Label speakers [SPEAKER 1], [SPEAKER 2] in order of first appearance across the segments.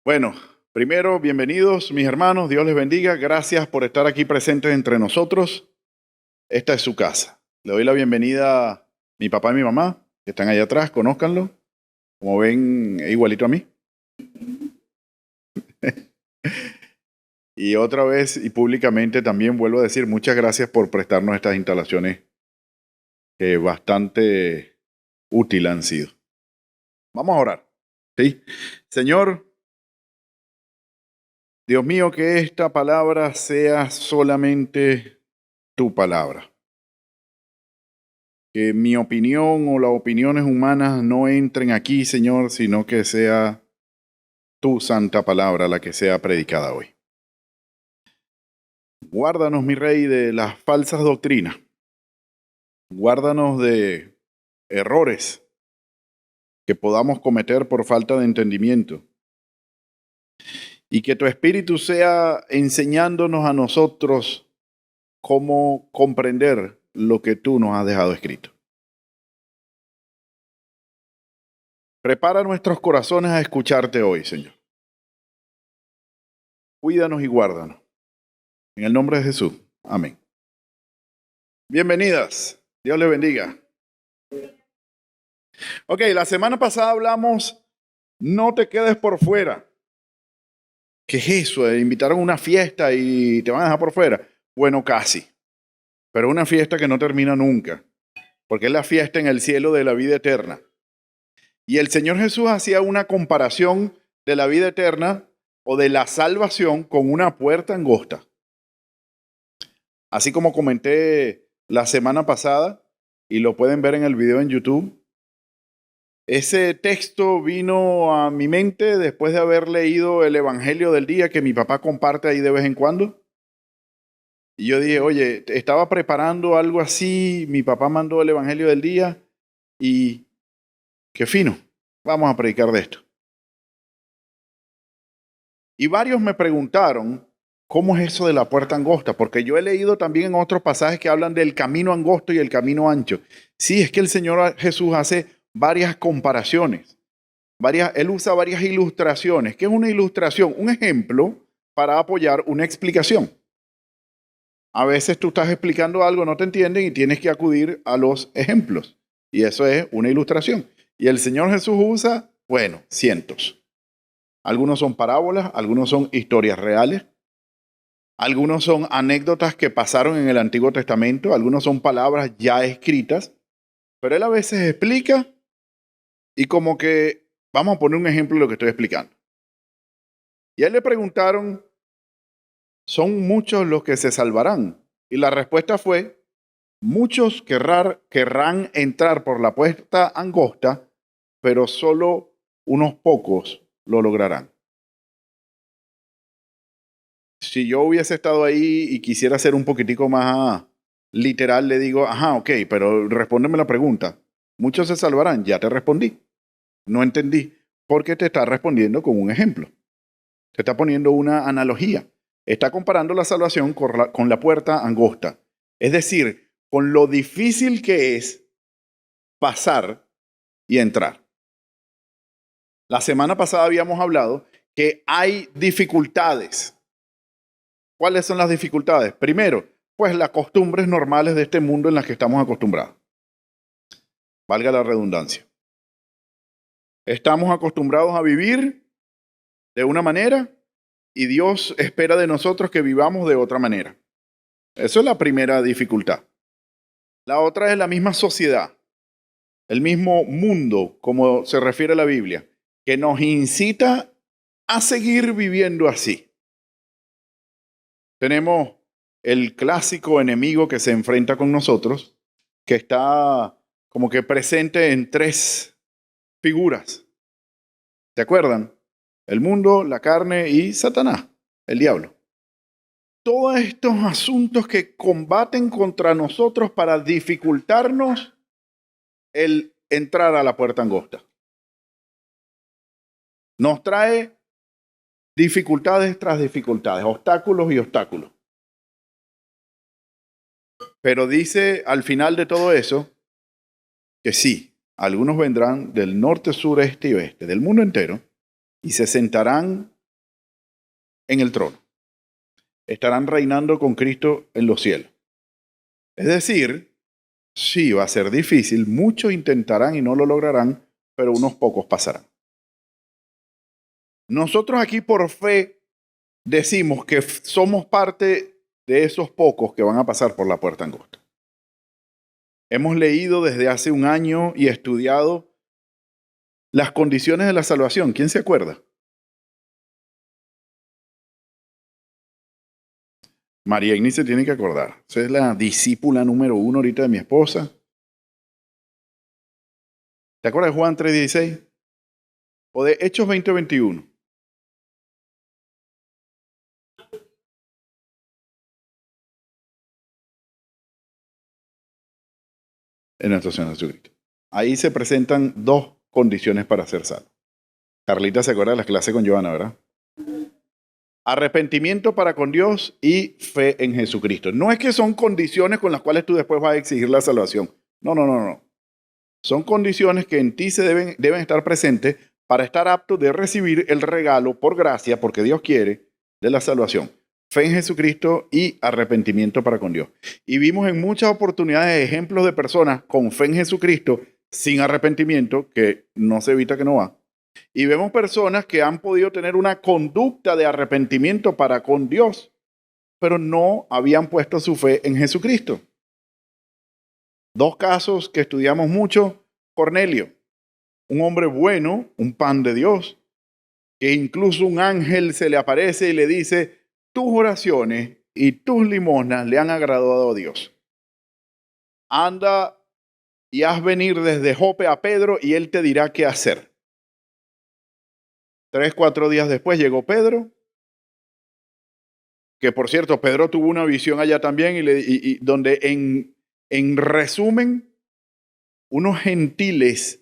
[SPEAKER 1] Bueno, primero, bienvenidos mis hermanos, Dios les bendiga, gracias por estar aquí presentes entre nosotros. Esta es su casa. Le doy la bienvenida a mi papá y mi mamá, que están allá atrás, conózcanlo. Como ven, es igualito a mí. Y otra vez y públicamente también vuelvo a decir muchas gracias por prestarnos estas instalaciones que bastante útiles han sido. Vamos a orar. ¿Sí? Señor, Dios mío, que esta palabra sea solamente tu palabra. Que mi opinión o las opiniones humanas no entren aquí, Señor, sino que sea tu santa palabra la que sea predicada hoy. Guárdanos, mi Rey, de las falsas doctrinas. Guárdanos de errores que podamos cometer por falta de entendimiento. Y que tu Espíritu sea enseñándonos a nosotros cómo comprender lo que tú nos has dejado escrito. Prepara nuestros corazones a escucharte hoy, Señor. Cuídanos y guárdanos. En el nombre de Jesús. Amén. Bienvenidas. Dios les bendiga. Ok, la semana pasada hablamos, no te quedes por fuera. ¿Qué es eso? Invitaron a una fiesta y te van a dejar por fuera. Bueno, casi. Pero una fiesta que no termina nunca. Porque es la fiesta en el cielo de la vida eterna. Y el Señor Jesús hacía una comparación de la vida eterna o de la salvación con una puerta angosta. Así como comenté la semana pasada, y lo pueden ver en el video en YouTube, ese texto vino a mi mente después de haber leído el Evangelio del día que mi papá comparte ahí de vez en cuando. Y yo dije, oye, estaba preparando algo así, mi papá mandó el Evangelio del día y qué fino, vamos a predicar de esto. Y varios me preguntaron, ¿cómo es eso de la puerta angosta? Porque yo he leído también en otros pasajes que hablan del camino angosto y el camino ancho. Sí, es que el Señor Jesús hace varias comparaciones. Él usa varias ilustraciones. ¿Qué es una ilustración? Un ejemplo para apoyar una explicación. A veces tú estás explicando algo, no te entienden y tienes que acudir a los ejemplos. Y eso es una ilustración. Y el Señor Jesús usa, bueno, cientos. Algunos son parábolas, algunos son historias reales, algunos son anécdotas que pasaron en el Antiguo Testamento, algunos son palabras ya escritas, pero él a veces explica y como que, vamos a poner un ejemplo de lo que estoy explicando. Y a él le preguntaron, ¿son muchos los que se salvarán? Y la respuesta fue, muchos querrán entrar por la puerta angosta, pero solo unos pocos lo lograrán. Si yo hubiese estado ahí y quisiera ser un poquitico más literal, le digo, ajá, ok, pero respóndeme la pregunta. ¿Muchos se salvarán? Ya te respondí. No entendí. Porque te está respondiendo con un ejemplo. Te está poniendo una analogía. Está comparando la salvación con la puerta angosta. Es decir, con lo difícil que es pasar y entrar. La semana pasada habíamos hablado que hay dificultades. ¿Cuáles son las dificultades? Primero, pues las costumbres normales de este mundo en las que estamos acostumbrados. Valga la redundancia. Estamos acostumbrados a vivir de una manera y Dios espera de nosotros que vivamos de otra manera. Eso es la primera dificultad. La otra es la misma sociedad, el mismo mundo, como se refiere a la Biblia, que nos incita a seguir viviendo así. Tenemos el clásico enemigo que se enfrenta con nosotros, que está como que presente en tres figuras. ¿Se acuerdan? El mundo, la carne y Satanás, el diablo. Todos estos asuntos que combaten contra nosotros para dificultarnos el entrar a la puerta angosta. Nos trae dificultades tras dificultades, obstáculos y obstáculos. Pero dice al final de todo eso que sí, algunos vendrán del norte, sur, este y oeste, del mundo entero, y se sentarán en el trono. Estarán reinando con Cristo en los cielos. Es decir, sí, va a ser difícil, muchos intentarán y no lo lograrán, pero unos pocos pasarán. Nosotros aquí por fe decimos que somos parte de esos pocos que van a pasar por la puerta angosta. Hemos leído desde hace un año y estudiado las condiciones de la salvación. ¿Quién se acuerda? María Ignis se tiene que acordar. Esa es la discípula número 1 ahorita de mi esposa. ¿Te acuerdas de Juan 3:16? O de Hechos 20:21. En nuestro Señor Jesucristo. Ahí se presentan dos condiciones para ser salvo. Carlita se acuerda de las clases con Giovanna, ¿verdad? Arrepentimiento para con Dios y fe en Jesucristo. No es que son condiciones con las cuales tú después vas a exigir la salvación. No. Son condiciones que en ti se deben estar presentes para estar apto de recibir el regalo por gracia, porque Dios quiere, de la salvación. Fe en Jesucristo y arrepentimiento para con Dios. Y vimos en muchas oportunidades ejemplos de personas con fe en Jesucristo sin arrepentimiento, que no se evita que no va. Y vemos personas que han podido tener una conducta de arrepentimiento para con Dios, pero no habían puesto su fe en Jesucristo. Dos casos que estudiamos mucho. Cornelio, un hombre bueno, un pan de Dios, que incluso un ángel se le aparece y le dice: tus oraciones y tus limosnas le han agradado a Dios. Anda y haz venir desde Jope a Pedro y él te dirá qué hacer. 3, 4 días después llegó Pedro, que por cierto, Pedro tuvo una visión allá también y donde en resumen, unos gentiles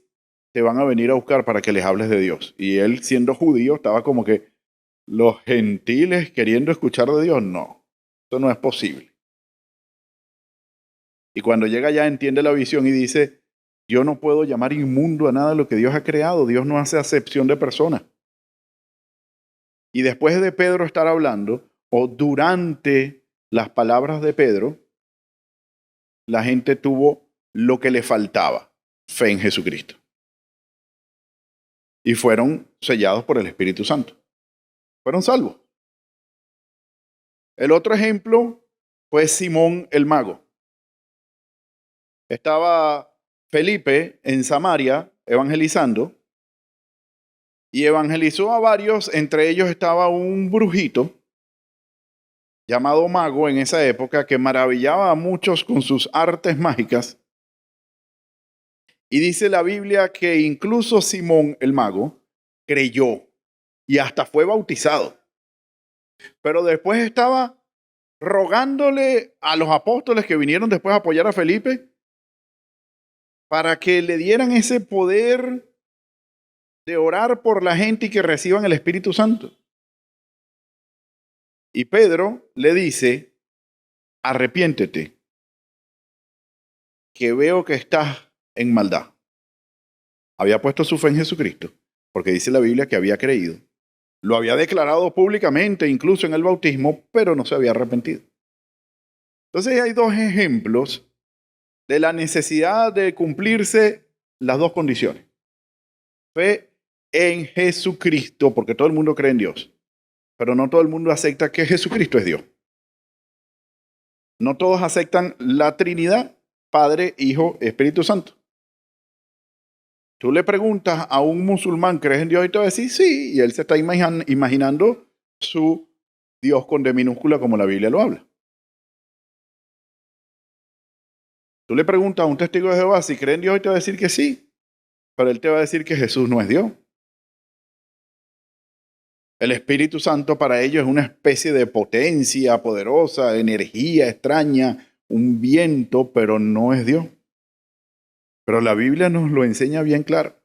[SPEAKER 1] te van a venir a buscar para que les hables de Dios. Y él, siendo judío, estaba como que, los gentiles queriendo escuchar de Dios, no, eso no es posible. Y cuando llega allá entiende la visión y dice: yo no puedo llamar inmundo a nada de lo que Dios ha creado. Dios no hace acepción de personas. Y después de Pedro estar hablando, o durante las palabras de Pedro, la gente tuvo lo que le faltaba: fe en Jesucristo. Y fueron sellados por el Espíritu Santo. Fueron salvos. El otro ejemplo fue Simón el mago. Estaba Felipe en Samaria evangelizando y evangelizó a varios, entre ellos estaba un brujito llamado mago en esa época que maravillaba a muchos con sus artes mágicas. Y dice la Biblia que incluso Simón el mago creyó y hasta fue bautizado. Pero después estaba rogándole a los apóstoles que vinieron después a apoyar a Felipe para que le dieran ese poder de orar por la gente y que reciban el Espíritu Santo. Y Pedro le dice: arrepiéntete, que veo que estás en maldad. Había puesto su fe en Jesucristo, porque dice la Biblia que había creído. Lo había declarado públicamente, incluso en el bautismo, pero no se había arrepentido. Entonces hay dos ejemplos de la necesidad de cumplirse las dos condiciones. Fe en Jesucristo, porque todo el mundo cree en Dios, pero no todo el mundo acepta que Jesucristo es Dios. No todos aceptan la Trinidad, Padre, Hijo, Espíritu Santo. Tú le preguntas a un musulmán: ¿crees en Dios? Y te va a decir sí, y él se está imaginando su Dios con D minúscula como la Biblia lo habla. Tú le preguntas a un testigo de Jehová si cree en Dios y te va a decir que sí, pero él te va a decir que Jesús no es Dios. El Espíritu Santo para ellos es una especie de potencia poderosa, energía extraña, un viento, pero no es Dios. Pero la Biblia nos lo enseña bien claro.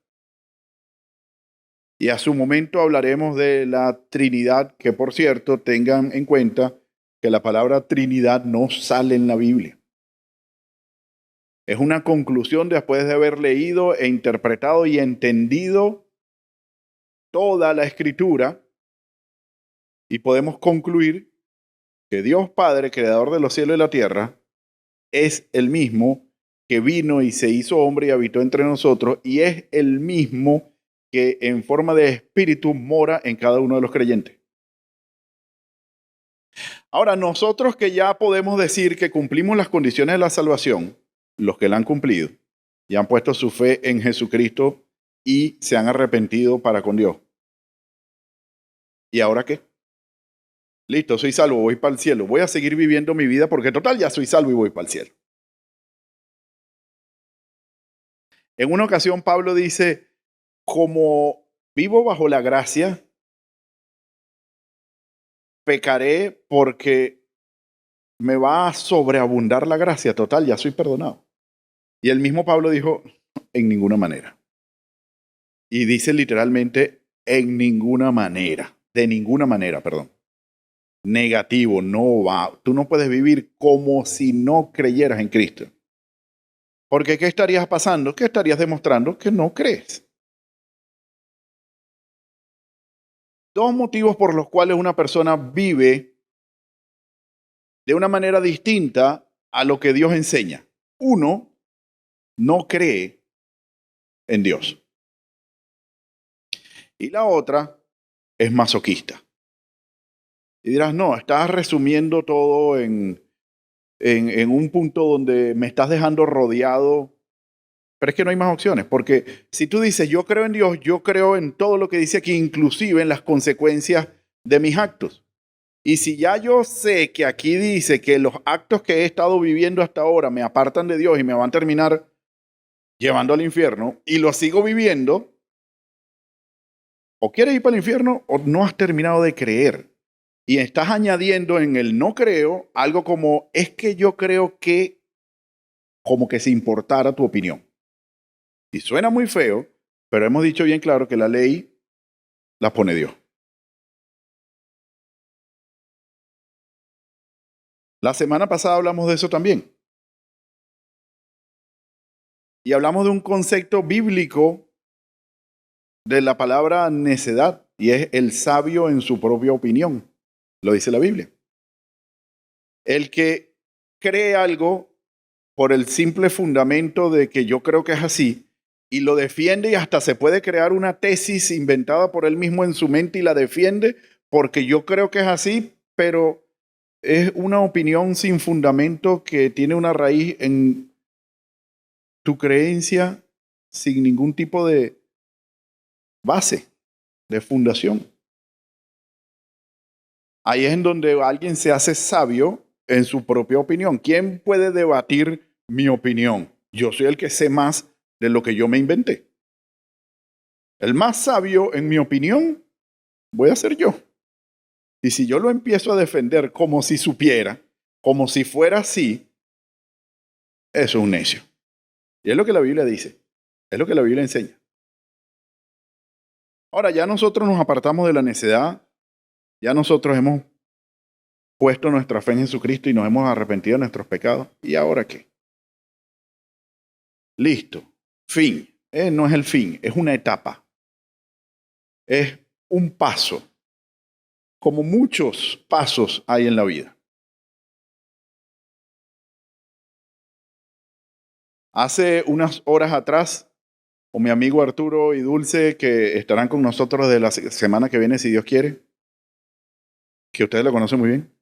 [SPEAKER 1] Y a su momento hablaremos de la Trinidad, que por cierto, tengan en cuenta que la palabra Trinidad no sale en la Biblia. Es una conclusión después de haber leído e interpretado y entendido toda la Escritura. Y podemos concluir que Dios Padre, creador de los cielos y la tierra, es el mismo que vino y se hizo hombre y habitó entre nosotros, y es el mismo que en forma de espíritu mora en cada uno de los creyentes. Ahora, nosotros que ya podemos decir que cumplimos las condiciones de la salvación, los que la han cumplido y han puesto su fe en Jesucristo y se han arrepentido para con Dios. ¿Y ahora qué? Listo, soy salvo, voy para el cielo. Voy a seguir viviendo mi vida porque total ya soy salvo y voy para el cielo. En una ocasión Pablo dice, como vivo bajo la gracia, pecaré porque me va a sobreabundar la gracia. Total, ya soy perdonado. Y el mismo Pablo dijo, en ninguna manera. Y dice literalmente, en ninguna manera. De ninguna manera, perdón. Negativo, no va. Tú no puedes vivir como si no creyeras en Cristo. Porque ¿qué estarías pasando? ¿Qué estarías demostrando? Que no crees. Dos motivos por los cuales una persona vive de una manera distinta a lo que Dios enseña. Uno, no cree en Dios. Y la otra es masoquista. Y dirás, no, estás resumiendo todo en un punto donde me estás dejando rodeado. Pero es que no hay más opciones, porque si tú dices, yo creo en Dios, yo creo en todo lo que dice aquí, inclusive en las consecuencias de mis actos. Y si ya yo sé que aquí dice que los actos que he estado viviendo hasta ahora me apartan de Dios y me van a terminar llevando al infierno, y lo sigo viviendo, o quieres ir para el infierno o no has terminado de creer. Y estás añadiendo en el no creo algo como, es que yo creo que, como que se importara tu opinión. Y suena muy feo, pero hemos dicho bien claro que la ley la pone Dios. La semana pasada hablamos de eso también. Y hablamos de un concepto bíblico de la palabra necedad, y es el sabio en su propia opinión. Lo dice la Biblia. El que cree algo por el simple fundamento de que yo creo que es así, y lo defiende y hasta se puede crear una tesis inventada por él mismo en su mente y la defiende porque yo creo que es así, pero es una opinión sin fundamento que tiene una raíz en tu creencia sin ningún tipo de base, de fundación. Ahí es en donde alguien se hace sabio en su propia opinión. ¿Quién puede debatir mi opinión? Yo soy el que sé más de lo que yo me inventé. El más sabio, en mi opinión, voy a ser yo. Y si yo lo empiezo a defender como si supiera, como si fuera así, eso es un necio. Y es lo que la Biblia dice, es lo que la Biblia enseña. Ahora ya nosotros nos apartamos de la necedad, ya nosotros hemos puesto nuestra fe en Jesucristo y nos hemos arrepentido de nuestros pecados. ¿Y ahora qué? Listo, fin. No es el fin, es una etapa. Es un paso, como muchos pasos hay en la vida. Hace unas horas atrás, con mi amigo Arturo y Dulce, que estarán con nosotros de la semana que viene, si Dios quiere, que ustedes lo conocen muy bien,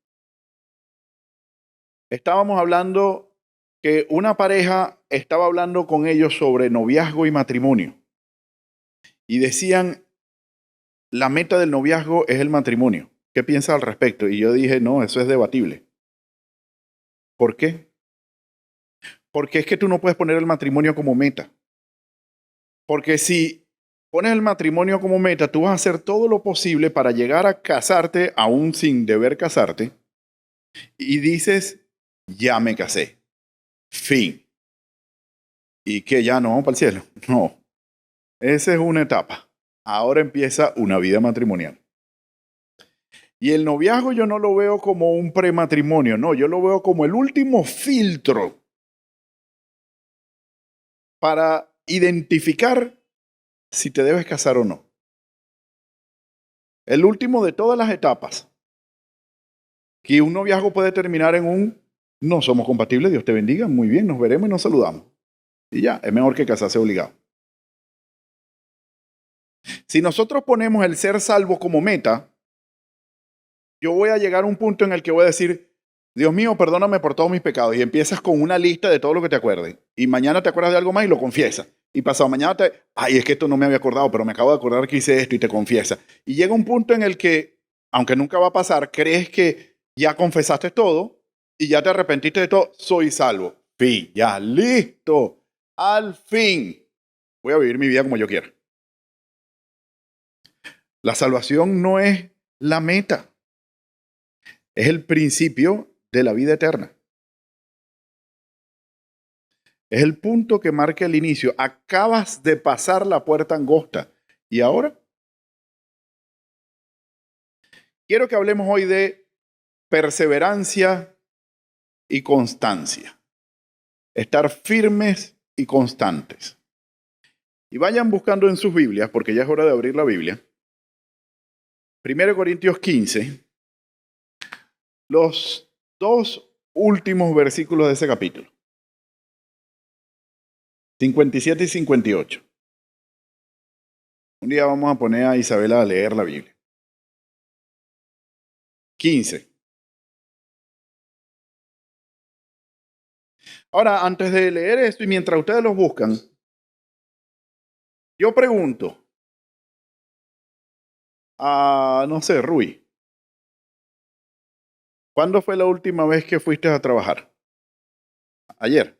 [SPEAKER 1] estábamos hablando que una pareja estaba hablando con ellos sobre noviazgo y matrimonio. Y decían, la meta del noviazgo es el matrimonio. ¿Qué piensas al respecto? Y yo dije, no, eso es debatible. ¿Por qué? Porque es que tú no puedes poner el matrimonio como meta. Porque si pones el matrimonio como meta, tú vas a hacer todo lo posible para llegar a casarte, aún sin deber casarte, y dices, ya me casé. Fin. ¿Y que ya no vamos para el cielo? No. Esa es una etapa. Ahora empieza una vida matrimonial. Y el noviazgo yo no lo veo como un prematrimonio, no, yo lo veo como el último filtro para identificar si te debes casar o no. El último de todas las etapas. Que un noviazgo puede terminar en un no somos compatibles, Dios te bendiga, muy bien, nos veremos y nos saludamos. Y ya, es mejor que casarse obligado. Si nosotros ponemos el ser salvo como meta, yo voy a llegar a un punto en el que voy a decir, Dios mío, perdóname por todos mis pecados. Y empiezas con una lista de todo lo que te acuerdes. Y mañana te acuerdas de algo más y lo confiesas. Y pasado mañana ay, es que esto no me había acordado, pero me acabo de acordar que hice esto y te confiesas. Y llega un punto en el que, aunque nunca va a pasar, crees que ya confesaste todo y ya te arrepentiste de todo, soy salvo. Fin, ya, listo. Al fin. Voy a vivir mi vida como yo quiera. La salvación no es la meta. Es el principio de la vida eterna. Es el punto que marca el inicio. Acabas de pasar la puerta angosta. ¿Y ahora? Quiero que hablemos hoy de perseverancia y constancia. Estar firmes y constantes. Y vayan buscando en sus Biblias, porque ya es hora de abrir la Biblia. 1 Corintios 15, los dos últimos versículos de ese capítulo. 57 y 58. Un día vamos a poner a Isabela a leer la Biblia. 15. Ahora, antes de leer esto y mientras ustedes los buscan, yo pregunto a, no sé, Rui, ¿cuándo fue la última vez que fuiste a trabajar? Ayer.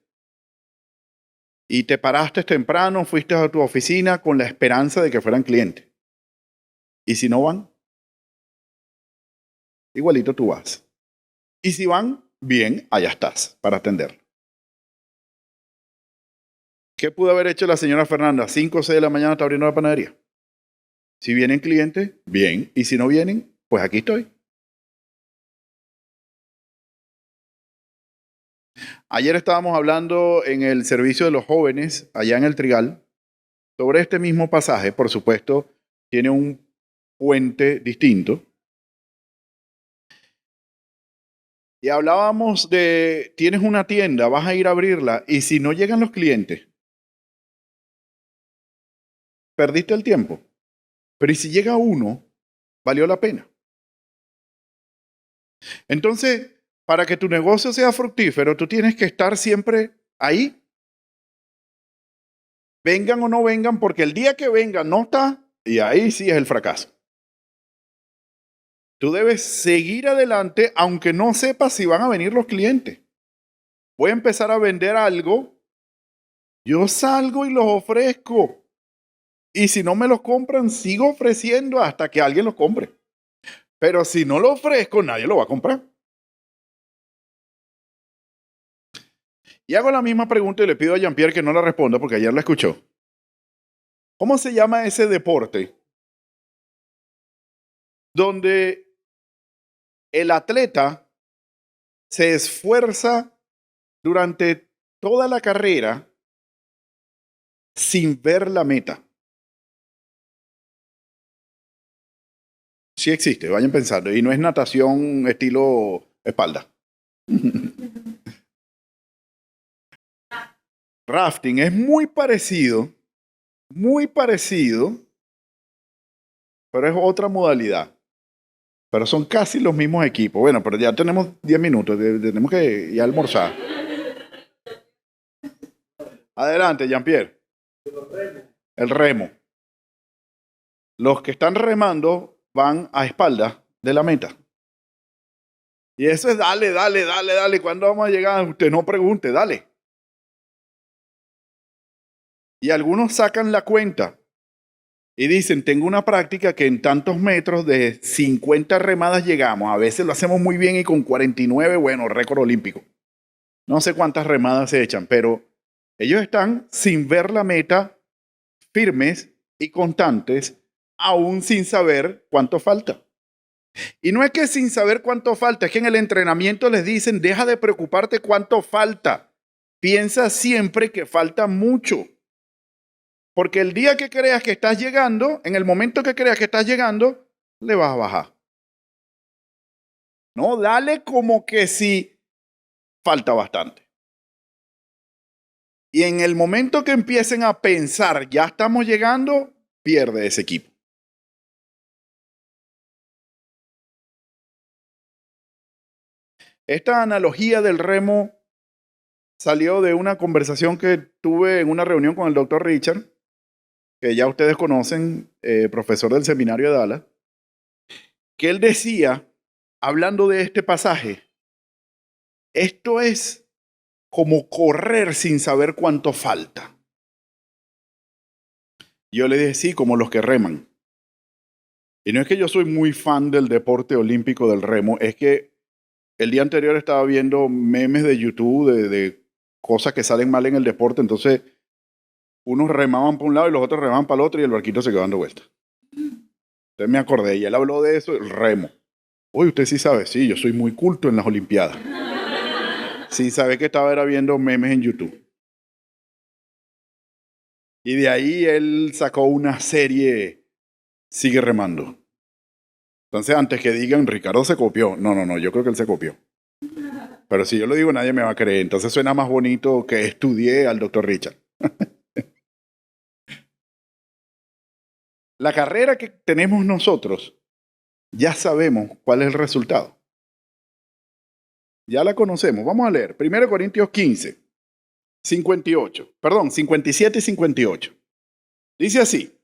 [SPEAKER 1] Y te paraste temprano, fuiste a tu oficina con la esperanza de que fueran clientes. ¿Y si no van? Igualito tú vas. Y si van, bien, allá estás para atenderlo. ¿Qué pudo haber hecho la señora Fernanda? 5 o 6 de la mañana está abriendo la panadería. Si vienen clientes, bien. Y si no vienen, pues aquí estoy. Ayer estábamos hablando en el servicio de los jóvenes, allá en el Trigal, sobre este mismo pasaje. Por supuesto, tiene un puente distinto. Y hablábamos de, tienes una tienda, vas a ir a abrirla, y si no llegan los clientes, perdiste el tiempo. Pero ¿y si llega uno? Valió la pena. Entonces, para que tu negocio sea fructífero, tú tienes que estar siempre ahí. Vengan o no vengan, porque el día que vengan no está, y ahí sí es el fracaso. Tú debes seguir adelante aunque no sepas si van a venir los clientes. Voy a empezar a vender algo, yo salgo y los ofrezco. Y si no me los compran, sigo ofreciendo hasta que alguien los compre. Pero si no lo ofrezco, nadie lo va a comprar. Y hago la misma pregunta y le pido a Jean-Pierre que no la responda porque ayer la escuchó. ¿Cómo se llama ese deporte donde el atleta se esfuerza durante toda la carrera sin ver la meta? Sí existe, vayan pensando. Y no es natación estilo espalda. Rafting es muy parecido, pero es otra modalidad. Pero son casi los mismos equipos. Bueno, pero ya tenemos 10 minutos, tenemos que ir a almorzar. Adelante, Jean-Pierre. El remo. Los que están remando van a espaldas de la meta. Y eso es dale, dale, dale, dale. ¿Cuándo vamos a llegar? Usted no pregunte, dale. Y algunos sacan la cuenta y dicen, tengo una práctica que en tantos metros de 50 remadas llegamos. A veces lo hacemos muy bien y con 49, bueno, récord olímpico. No sé cuántas remadas se echan, pero ellos están sin ver la meta, firmes y constantes, aún sin saber cuánto falta. Y no es que sin saber cuánto falta, es que en el entrenamiento les dicen, deja de preocuparte cuánto falta. Piensa siempre que falta mucho. Porque el día que creas que estás llegando, en el momento que creas que estás llegando, le vas a bajar. No, dale como que sí, falta bastante. Y en el momento que empiecen a pensar, ya estamos llegando, pierde ese equipo. Esta analogía del remo salió de una conversación que tuve en una reunión con el doctor Richard, que ya ustedes conocen, profesor del seminario de Dallas, que él decía, hablando de este pasaje, esto es como correr sin saber cuánto falta. Yo le dije, sí, como los que reman. Y no es que yo soy muy fan del deporte olímpico del remo, es que el día anterior estaba viendo memes de YouTube de cosas que salen mal en el deporte, entonces unos remaban para un lado y los otros remaban para el otro y el barquito se quedó dando vuelta. Entonces me acordé y él habló de eso, el remo. Uy, usted sí sabe, sí, yo soy muy culto en las Olimpiadas. Sí, sabe que era viendo memes en YouTube. Y de ahí él sacó una serie, Sigue remando. Entonces, antes que digan, Ricardo se copió. No, yo creo que él se copió. Pero si yo lo digo, nadie me va a creer. Entonces suena más bonito que estudié al doctor Richard. La carrera que tenemos nosotros, ya sabemos cuál es el resultado. Ya la conocemos. Vamos a leer. 1 Corintios 15, 58. Perdón, 57 y 58. Dice así.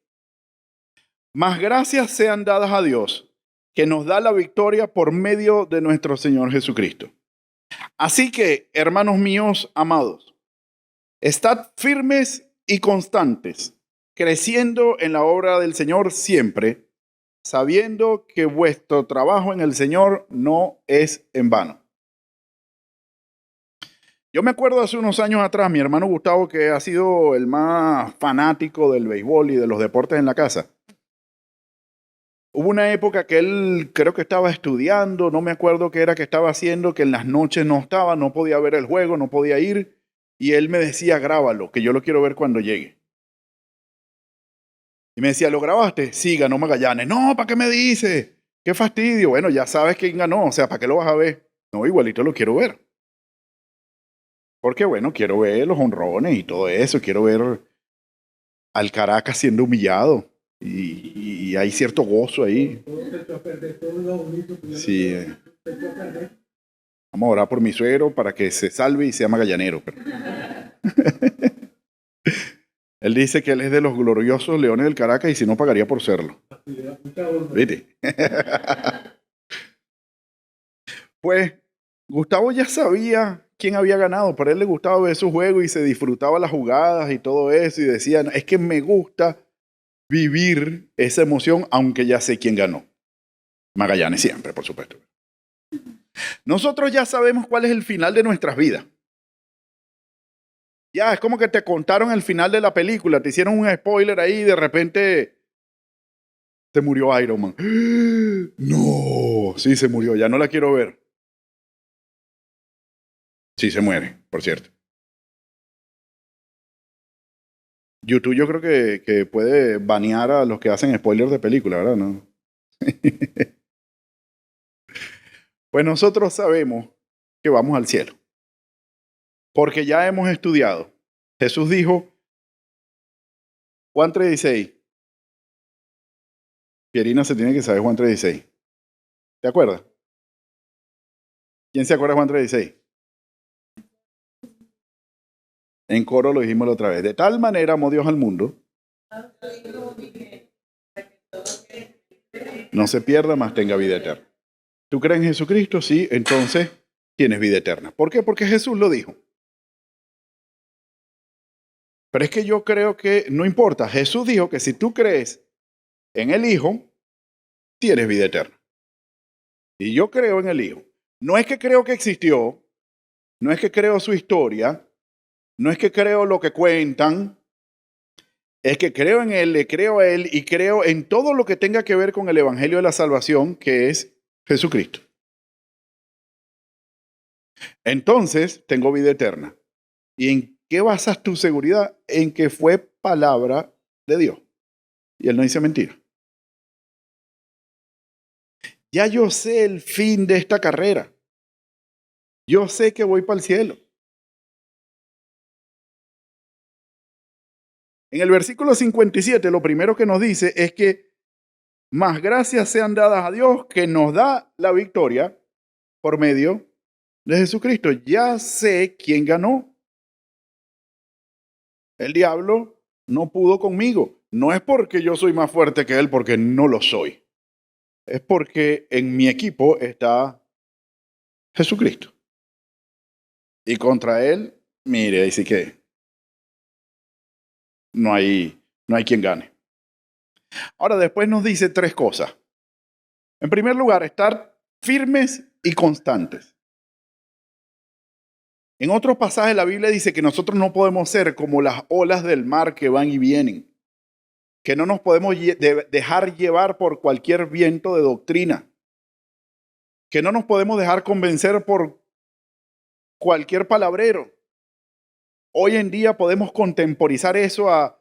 [SPEAKER 1] Mas gracias sean dadas a Dios, que nos da la victoria por medio de nuestro Señor Jesucristo. Así que, hermanos míos amados, estad firmes y constantes, creciendo en la obra del Señor siempre, sabiendo que vuestro trabajo en el Señor no es en vano. Yo me acuerdo hace unos años atrás, mi hermano Gustavo, que ha sido el más fanático del béisbol y de los deportes en la casa. Hubo una época que él creo que estaba estudiando, no me acuerdo qué era que estaba haciendo, que en las noches no estaba, no podía ver el juego, no podía ir, y él me decía, grábalo, que yo lo quiero ver cuando llegue. Y me decía, ¿lo grabaste? Sí, ganó Magallanes. No, ¿para qué me dices? Qué fastidio. Bueno, ya sabes quién ganó, o sea, ¿para qué lo vas a ver? No, igualito lo quiero ver. Porque bueno, quiero ver los honrones y todo eso, quiero ver al Caracas siendo humillado. Y hay cierto gozo ahí. Sí. Vamos a orar por mi suegro para que se salve y sea magallanero. Él dice que él es de los gloriosos Leones del Caracas y si no pagaría por serlo. ¿Viste? Pues Gustavo ya sabía quién había ganado, pero a él le gustaba ver su juego y se disfrutaba las jugadas y todo eso y decía, es que me gusta vivir esa emoción aunque ya sé quién ganó. Magallanes siempre, por supuesto. Nosotros ya sabemos cuál es el final de nuestras vidas. Ya, es como que te contaron el final de la película, te hicieron un spoiler ahí y de repente se murió Iron Man. No, sí se murió, ya no la quiero ver. Sí se muere, por cierto. YouTube yo creo que puede banear a los que hacen spoilers de película, ¿verdad? ¿No? Pues nosotros sabemos que vamos al cielo, porque ya hemos estudiado. Jesús dijo, Juan 3:16. Pierina se tiene que saber Juan 3:16. ¿Te acuerdas? ¿Quién se acuerda de Juan 3:16? En coro lo dijimos la otra vez. De tal manera amó Dios al mundo. No se pierda, mas tenga vida eterna. ¿Tú crees en Jesucristo? Sí, entonces tienes vida eterna. ¿Por qué? Porque Jesús lo dijo. Pero es que yo creo que no importa. Jesús dijo que si tú crees en el Hijo, tienes vida eterna. Y yo creo en el Hijo. No es que creo que existió, no es que creo su historia, no es que creo lo que cuentan, es que creo en Él, le creo a Él y creo en todo lo que tenga que ver con el Evangelio de la Salvación, que es Jesucristo. Entonces, tengo vida eterna. ¿Y en qué basas tu seguridad? En que fue palabra de Dios. Y Él no dice mentira. Ya yo sé el fin de esta carrera. Yo sé que voy para el cielo. En el versículo 57, lo primero que nos dice es que más gracias sean dadas a Dios que nos da la victoria por medio de Jesucristo. Ya sé quién ganó. El diablo no pudo conmigo. No es porque yo soy más fuerte que él, porque no lo soy. Es porque en mi equipo está Jesucristo. Y contra él, mire, así que no hay quien gane. Ahora después nos dice tres cosas. En primer lugar, estar firmes y constantes. En otros pasajes la Biblia dice que nosotros no podemos ser como las olas del mar que van y vienen, que no nos podemos dejar llevar por cualquier viento de doctrina, que no nos podemos dejar convencer por cualquier palabrero. Hoy en día podemos contemporizar eso a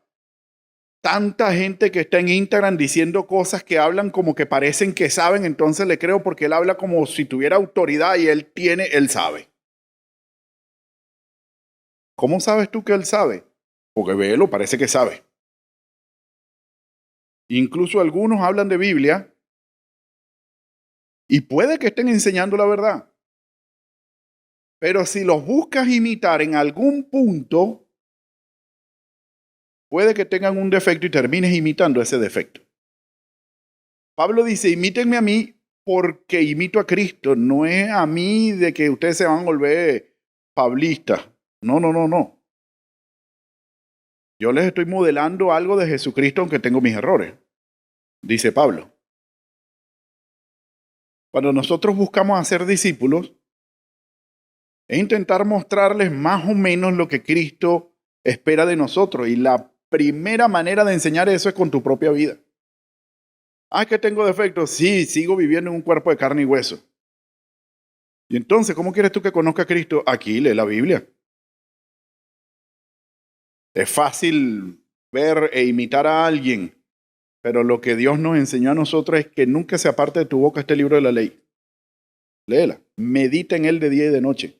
[SPEAKER 1] tanta gente que está en Instagram diciendo cosas que hablan como que parecen que saben, entonces le creo porque él habla como si tuviera autoridad y él sabe. ¿Cómo sabes tú que él sabe? Porque véelo, parece que sabe. Incluso algunos hablan de Biblia y puede que estén enseñando la verdad. Pero si los buscas imitar en algún punto, puede que tengan un defecto y termines imitando ese defecto. Pablo dice, imítenme a mí porque imito a Cristo. No es a mí de que ustedes se van a volver pablistas. No, no, no, no. Yo les estoy modelando algo de Jesucristo aunque tengo mis errores, dice Pablo. Cuando nosotros buscamos hacer discípulos, es intentar mostrarles más o menos lo que Cristo espera de nosotros. Y la primera manera de enseñar eso es con tu propia vida. Ah, que tengo defectos. Sí, sigo viviendo en un cuerpo de carne y hueso. Y entonces, ¿cómo quieres tú que conozca a Cristo? Aquí lee la Biblia. Es fácil ver e imitar a alguien, pero lo que Dios nos enseñó a nosotros es que nunca se aparte de tu boca este libro de la ley. Léela. Medita en él de día y de noche.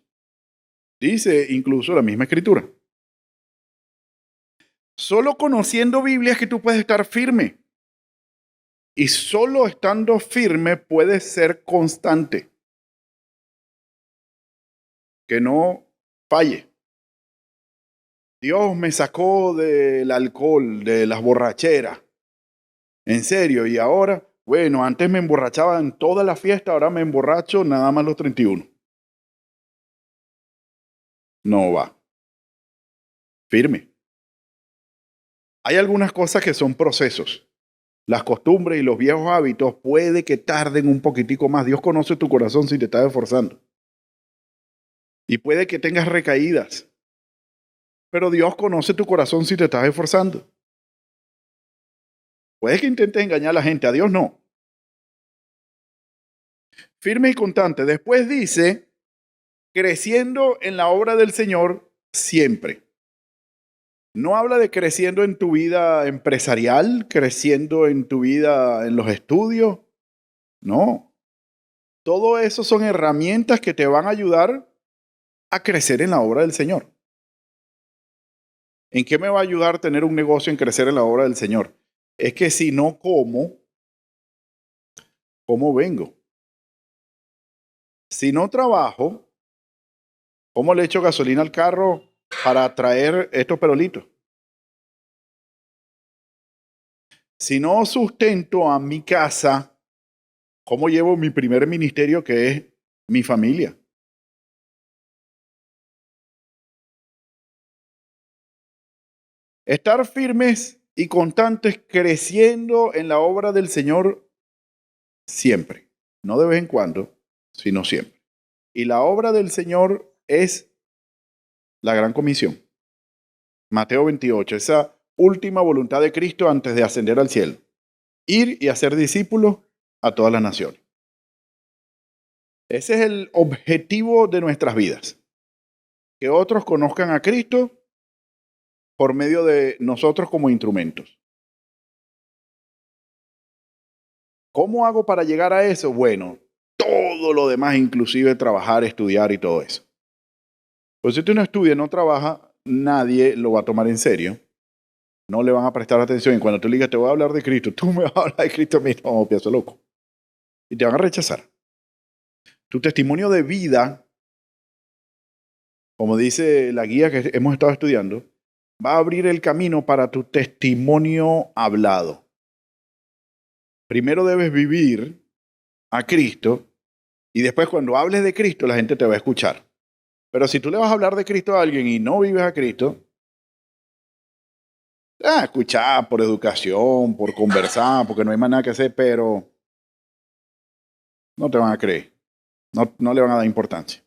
[SPEAKER 1] Dice incluso la misma escritura. Solo conociendo Biblia es que tú puedes estar firme. Y solo estando firme puedes ser constante. Que no falle. Dios me sacó del alcohol, de las borracheras. En serio. Y ahora, bueno, antes me emborrachaba en toda la fiesta, ahora me emborracho nada más los 31. No va. Firme. Hay algunas cosas que son procesos. Las costumbres y los viejos hábitos puede que tarden un poquitico más. Dios conoce tu corazón si te estás esforzando. Y puede que tengas recaídas. Pero Dios conoce tu corazón si te estás esforzando. Puede que intentes engañar a la gente, a Dios no. Firme y constante. Después dice, creciendo en la obra del Señor siempre. No habla de creciendo en tu vida empresarial, creciendo en tu vida en los estudios. No. Todo eso son herramientas que te van a ayudar a crecer en la obra del Señor. ¿En qué me va a ayudar tener un negocio en crecer en la obra del Señor? Es que si no como, ¿cómo vengo? Si no trabajo, ¿cómo le echo gasolina al carro para traer estos perolitos? Si no sustento a mi casa, ¿cómo llevo mi primer ministerio que es mi familia? Estar firmes y constantes creciendo en la obra del Señor siempre, no de vez en cuando, sino siempre. Y la obra del Señor es la gran comisión. Mateo 28, esa última voluntad de Cristo antes de ascender al cielo. Ir y hacer discípulos a todas las naciones. Ese es el objetivo de nuestras vidas. Que otros conozcan a Cristo por medio de nosotros como instrumentos. ¿Cómo hago para llegar a eso? Bueno, todo lo demás, inclusive trabajar, estudiar y todo eso. Pues si tú no estudias, no trabajas, nadie lo va a tomar en serio. No le van a prestar atención. Y cuando tú le digas, te voy a hablar de Cristo, tú me vas a hablar de Cristo a mí, no, pienso loco. Y te van a rechazar. Tu testimonio de vida, como dice la guía que hemos estado estudiando, va a abrir el camino para tu testimonio hablado. Primero debes vivir a Cristo y después cuando hables de Cristo la gente te va a escuchar. Pero si tú le vas a hablar de Cristo a alguien y no vives a Cristo, escuchar por educación, por conversar, porque no hay más nada que hacer, pero no te van a creer. No le van a dar importancia.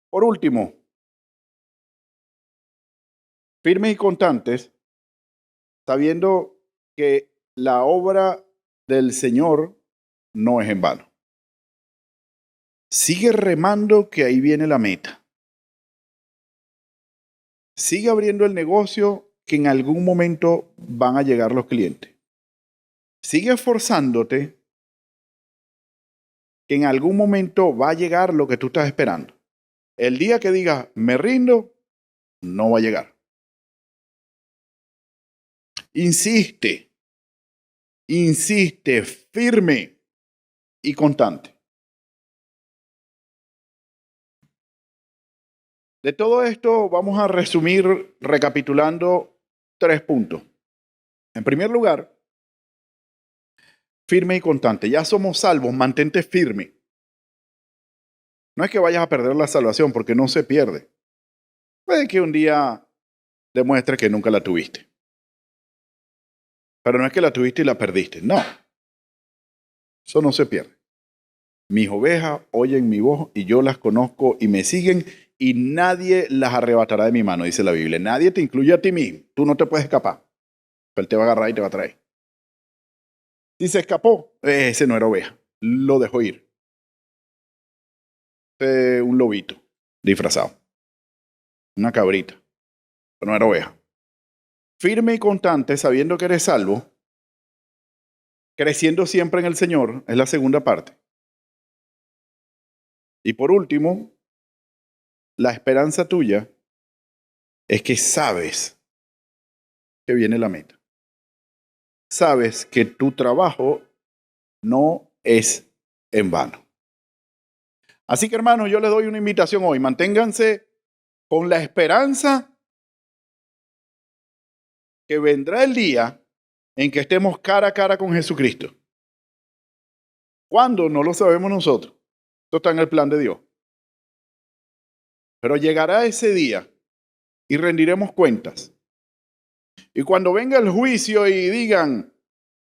[SPEAKER 1] Por último, firmes y constantes, sabiendo que la obra del Señor no es en vano. Sigue remando que ahí viene la meta. Sigue abriendo el negocio que en algún momento van a llegar los clientes. Sigue esforzándote que en algún momento va a llegar lo que tú estás esperando. El día que digas, me rindo, no va a llegar. Insiste, firme y constante. De todo esto vamos a resumir recapitulando 3 puntos. En primer lugar, firme y constante. Ya somos salvos, mantente firme. No es que vayas a perder la salvación porque no se pierde. Puede que un día demuestre que nunca la tuviste. Pero no es que la tuviste y la perdiste. No. Eso no se pierde. Mis ovejas oyen mi voz y yo las conozco y me siguen y nadie las arrebatará de mi mano, dice la Biblia. Nadie te incluye a ti mismo. Tú no te puedes escapar. Él te va a agarrar y te va a traer. Si se escapó, ese no era oveja. Lo dejó ir. Un lobito disfrazado. Una cabrita. Pero no era oveja. Firme y constante, sabiendo que eres salvo, creciendo siempre en el Señor, es la segunda parte. Y por último, la esperanza tuya es que sabes que viene la meta. Sabes que tu trabajo no es en vano. Así que hermanos, yo les doy una invitación hoy. Manténganse con la esperanza que vendrá el día en que estemos cara a cara con Jesucristo. ¿Cuándo? No lo sabemos nosotros. Esto está en el plan de Dios. Pero llegará ese día y rendiremos cuentas. Y cuando venga el juicio y digan,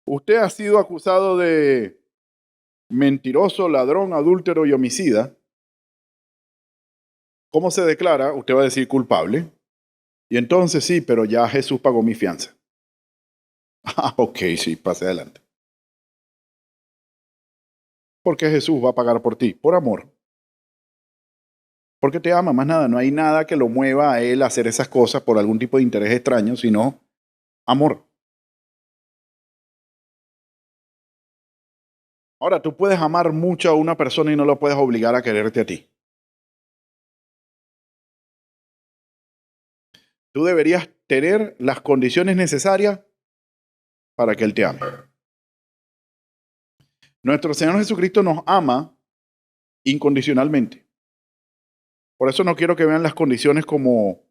[SPEAKER 1] usted ha sido acusado de mentiroso, ladrón, adúltero y homicida, ¿cómo se declara? Usted va a decir culpable. Y entonces sí, pero ya Jesús pagó mi fianza. Ah, ok, sí, pase adelante. Porque Jesús va a pagar por ti, por amor. Porque te ama, más nada. No hay nada que lo mueva a él a hacer esas cosas por algún tipo de interés extraño, sino amor. Ahora, tú puedes amar mucho a una persona y no lo puedes obligar a quererte a ti. Tú deberías tener las condiciones necesarias para que Él te ame. Nuestro Señor Jesucristo nos ama incondicionalmente. Por eso no quiero que vean las condiciones como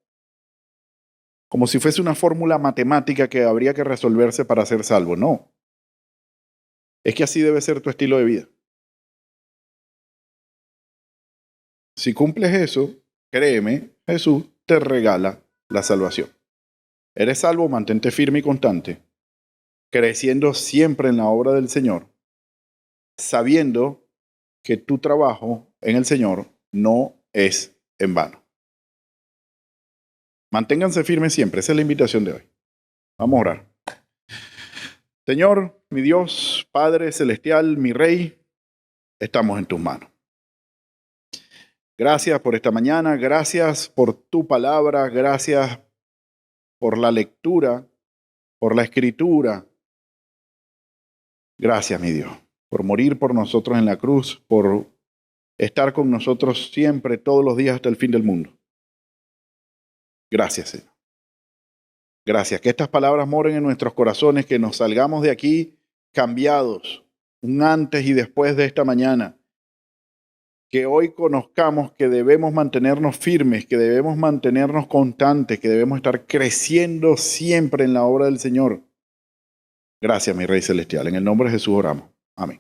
[SPEAKER 1] si fuese una fórmula matemática que habría que resolverse para ser salvo. No. Es que así debe ser tu estilo de vida. Si cumples eso, créeme, Jesús te regala la salvación. Eres salvo, mantente firme y constante, creciendo siempre en la obra del Señor, sabiendo que tu trabajo en el Señor no es en vano. Manténganse firmes siempre, esa es la invitación de hoy. Vamos a orar. Señor, mi Dios, Padre Celestial, mi Rey, estamos en tus manos. Gracias por esta mañana, gracias por tu palabra, gracias por la lectura, por la escritura, Gracias, mi Dios, por morir por nosotros en la cruz, por estar con nosotros siempre, todos los días hasta el fin del mundo. Gracias, Señor. Gracias. Que estas palabras moren en nuestros corazones, que nos salgamos de aquí cambiados, un antes y después de esta mañana. Que hoy conozcamos que debemos mantenernos firmes, que debemos mantenernos constantes, que debemos estar creciendo siempre en la obra del Señor. Gracias, mi Rey Celestial. En el nombre de Jesús oramos. Amén.